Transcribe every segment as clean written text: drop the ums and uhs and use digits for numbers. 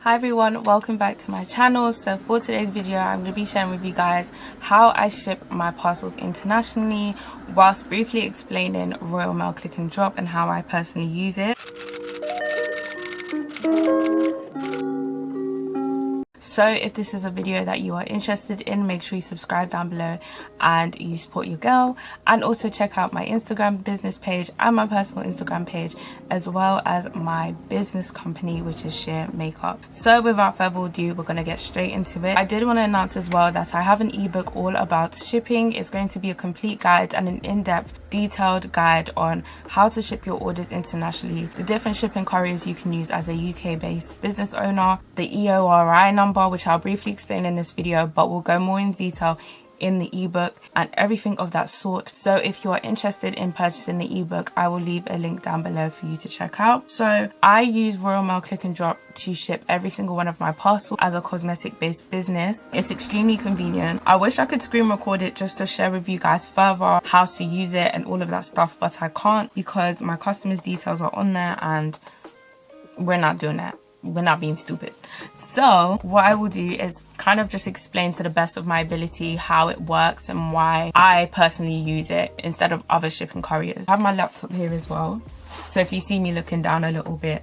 Hi everyone, welcome back to my channel. So for today's video I'm going to be sharing with you guys how I ship my parcels internationally, whilst briefly explaining Royal Mail Click and Drop and how I personally use it. So if this is a video that you are interested in, make sure you subscribe down below and you support your girl, and also check out my Instagram business page and my personal Instagram page, as well as my business company, which is Sheer Makeup. So without further ado, we're going to get straight into it. I did want to announce as well that I have an ebook all about shipping. It's going to be a complete guide and an in-depth detailed guide on how to ship your orders internationally, the different shipping couriers you can use as a UK based business owner, the EORI number, which I'll briefly explain in this video, but we'll go more in detail in the ebook and everything of that sort. So if you're interested in purchasing the ebook, I will leave a link down below for you to check out. So I use Royal Mail Click and Drop to ship every single one of my parcels as a cosmetic based business. It's extremely convenient. I wish I could screen record it just to share with you guys further how to use it and all of that stuff, but I can't because my customers' details are on there and we're not doing that. We're not being stupid. So what I will do is kind of just explain to the best of my ability how it works and why I personally use it instead of other shipping couriers. I have my laptop here as well, so if you see me looking down a little bit,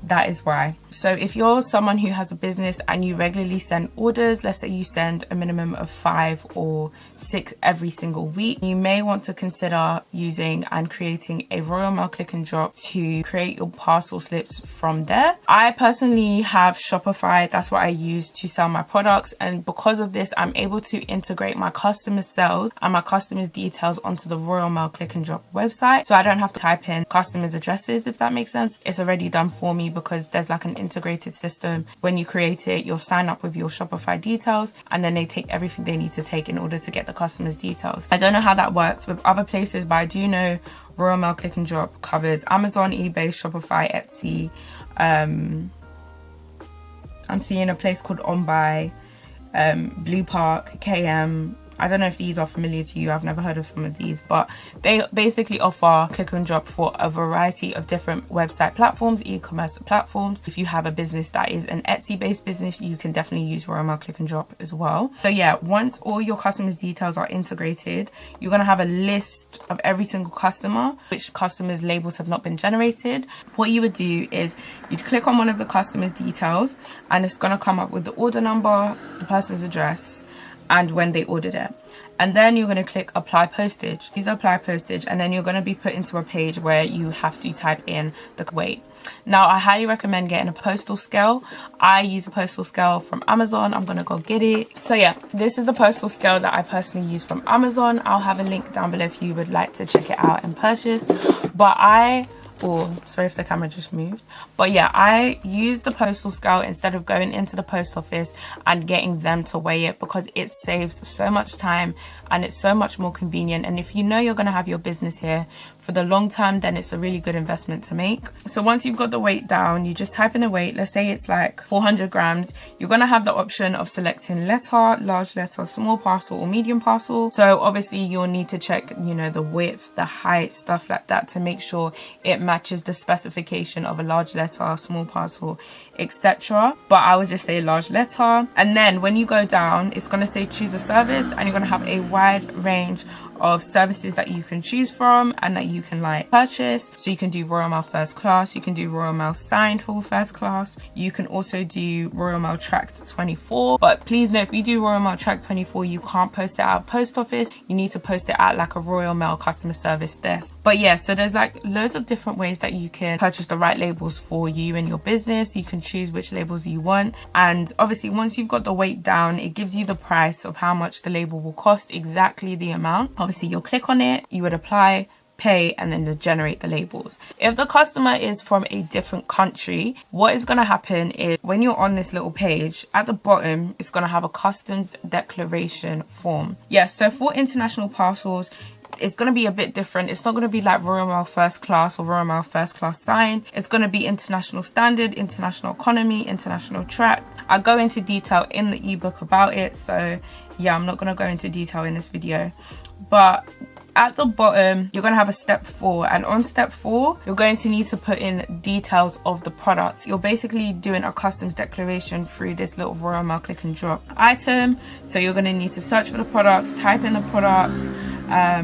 that is why. So if you're someone who has a business and you regularly send orders, let's say you send a minimum of 5 or 6 every single week, you may want to consider using and creating a Royal Mail Click and Drop to create your parcel slips from there. I personally have Shopify. That's what I use to sell my products, and because of this I'm able to integrate my customers' sales and my customers' details onto the Royal Mail Click and Drop website, so I don't have to type in customers' addresses, if that makes sense. It's already done for me because there's like an integrated system. When you create it, you'll sign up with your Shopify details and then they take everything they need to take in order to get the customer's details. I don't know how that works with other places, but I do know Royal Mail Click and Drop covers Amazon, eBay, Shopify, Etsy. I'm seeing a place called OnBuy, Blue Park, KM. I don't know if these are familiar to you. I've never heard of some of these, but they basically offer click and drop for a variety of different website platforms, e-commerce platforms. If you have a business that is an Etsy based business, you can definitely use Royal Mail Click and Drop as well. So yeah, once all your customers' details are integrated, you're going to have a list of every single customer, which customers' labels have not been generated. What you would do is you'd click on one of the customers' details and it's going to come up with the order number, the person's address, and when they ordered it. And then you're going to click apply postage. Use apply postage, and then you're going to be put into a page where you have to type in the weight. Now I highly recommend getting a postal scale. I use a postal scale from Amazon. I'm going to go get it. So yeah, this is the postal scale that I personally use from Amazon. I'll have a link down below if you would like to check it out and purchase. But sorry if the camera just moved, but yeah, I use the postal scale instead of going into the post office and getting them to weigh it, because it saves so much time and it's so much more convenient. And if you know you're going to have your business here for the long term, then it's a really good investment to make. So once you've got the weight down, you just type in the weight. Let's say it's like 400 grams. You're going to have the option of selecting letter, large letter, small parcel or medium parcel. So obviously you'll need to check, you know, the width, the height, stuff like that, to make sure it matches the specification of a large letter, small parcel, etc. But I would just say large letter. And then when you go down, it's going to say choose a service, and you're going to have a wide range of services that you can choose from and that you can like purchase. So you can do Royal Mail First Class, you can do Royal Mail Signed for First Class, you can also do Royal Mail Tracked 24. But please note, if you do Royal Mail Tracked 24, you can't post it at a post office. You need to post it at like a Royal Mail customer service desk. But yeah, so there's like loads of different ways that you can purchase the right labels for you and your business. You can choose which labels you want, and obviously once you've got the weight down, it gives you the price of how much the label will cost, exactly the amount. Obviously you'll click on it, you would apply, pay, and then generate the labels. If the customer is from a different country, what is going to happen is when you're on this little page at the bottom, it's going to have a customs declaration form. Yes, so for international parcels, it's going to be a bit different. It's not going to be like Royal Mail First Class or Royal Mail First Class Signed. It's going to be international standard, international economy, international track. I'll go into detail in the ebook about it, so yeah, I'm not going to go into detail in this video. But at the bottom you're going to have a step 4, and on step 4 you're going to need to put in details of the products. You're basically doing a customs declaration through this little Royal Mail click and drop item. So you're going to need to search for the products, type in the product,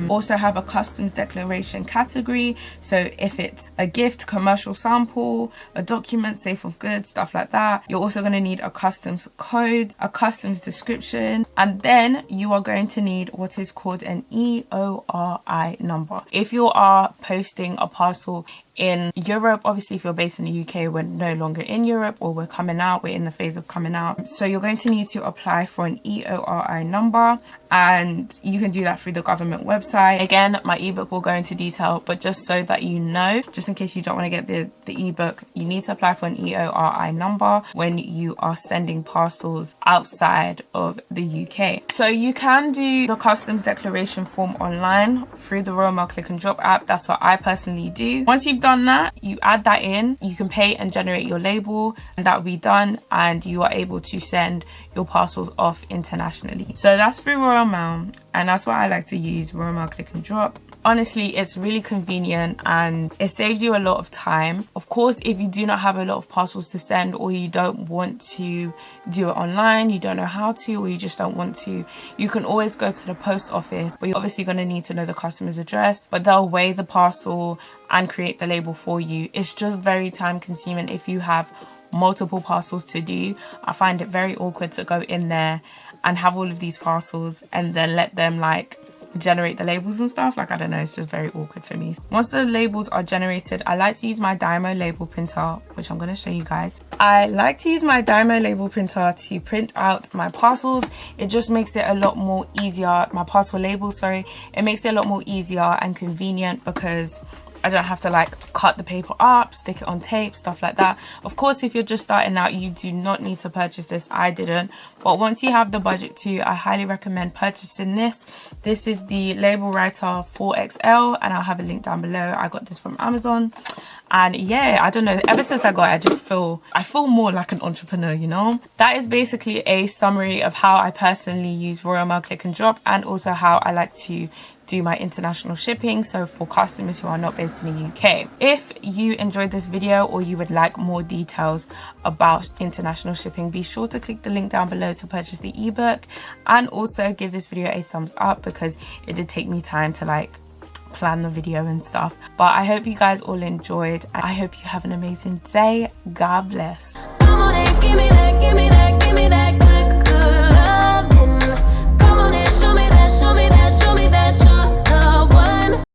also have a customs declaration category. So if it's a gift, commercial sample, a document, safe of goods, stuff like that. You're also going to need a customs code, a customs description, and then you are going to need what is called an EORI number. If you are posting a parcel in Europe, obviously if you're based in the UK, we're no longer in Europe, or we're in the phase of coming out. So you're going to need to apply for an EORI number, and you can do that through the government website. Again, my ebook will go into detail, but just so that you know, just in case you don't want to get the ebook, you need to apply for an EORI number when you are sending parcels outside of the UK. So you can do the customs declaration form online through the Royal Mail click and drop app. That's what I personally do. Once you've done that, you add that in, you can pay and generate your label, and that will be done, and you are able to send your parcels off internationally. So that's through Royal Mail, and that's what I like to use, Royal Mail click and drop. Honestly, it's really convenient and it saves you a lot of time. Of course, if you do not have a lot of parcels to send, or you don't want to do it online, you don't know how to, or you just don't want to, you can always go to the post office, but you're obviously going to need to know the customer's address, but they'll weigh the parcel and create the label for you. It's just very time consuming if you have multiple parcels to do. I find it very awkward to go in there and have all of these parcels and then let them like generate the labels and stuff. Like, I don't know, it's just very awkward for me. Once the labels are generated, I like to use my Dymo label printer, which I'm going to show you guys. I like to use my Dymo label printer to print out my parcels. It just makes it a lot more easier, my parcel labels, sorry. It makes it a lot more easier and convenient because I don't have to like cut the paper up, stick it on tape, stuff like that. Of course, if you're just starting out, you do not need to purchase this. I didn't. But once you have the budget to, I highly recommend purchasing this. This is the Label Writer 4XL, and I'll have a link down below. I got this from Amazon. And yeah, I don't know, ever since I got it, I feel more like an entrepreneur, you know. That is basically a summary of how I personally use Royal Mail click and drop, and also how I like to do my international shipping, so for customers who are not based in the UK. If you enjoyed this video, or you would like more details about international shipping, be sure to click the link down below to purchase the ebook, and also give this video a thumbs up because it did take me time to like plan the video and stuff. But I hope you guys all enjoyed, and I hope you have an amazing day. God bless.